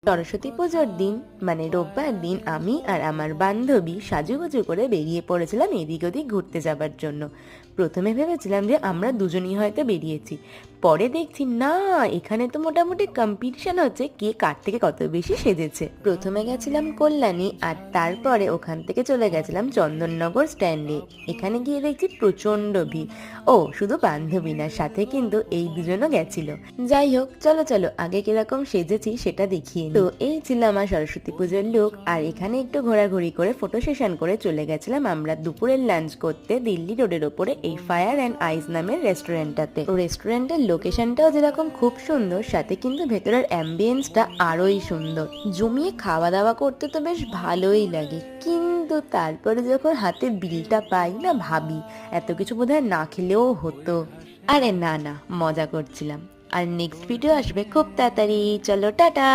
সরস্বতী পুজোর দিন মানে রোববার দিন আমি আর আমার বান্ধবী সাজুগুজু করে বেরিয়ে পড়েছিলাম এদিক ওদিক ঘুরতে যাবার জন্য। প্রথমে ভেবেছিলাম যে আমরা দুজনই হয়তো বেরিয়েছি, পরে দেখছি না, এখানে তো মোটামুটি কম্পিটিশন হচ্ছে কে কার থেকে কত বেশি সেজেছে। প্রথমে গেছিলাম কল্যাণী আর তারপরে ওখান থেকে চলে গেছিলাম চন্দননগর স্ট্যান্ডে। এখানে গিয়ে দেখছি প্রচন্ড ভিড়। ও শুধু বান্ধবী না, সাথে কিন্তু এই দুজনও গেছিল। যাই হোক, চলো চলো আগে কিরকম সেজেছি সেটা দেখিয়ে নিই। তো এই ছিল আমার সরস্বতী পুজোর লুক। আর এখানে একটু ঘোরাঘুরি করে ফটো সেশন করে চলে গেছিলাম আমরা দুপুরের লাঞ্চ করতে দিল্লি রোডের ওপরে এই ফায়ার অ্যান্ড আইস নামের রেস্টুরেন্টটাতে। ও রেস্টুরেন্টের লোকেশনটাও যেরকম খুব সুন্দর, সাথে কিন্তু ভেতরের অ্যাম্বিয়েন্সটা আরোই সুন্দর। জমিয়ে খাওয়া দাওয়া করতে তো বেশ ভালোই লাগে, কিন্তু তারপরে যখন হাতে বিলটা পাই না, ভাবি এত কিছু বোধহয় না খেলেও হতো। আরে না না, মজা করছিলাম। আর নেক্সট ভিডিও আসবে খুব তাড়াতাড়ি। চলো টাটা।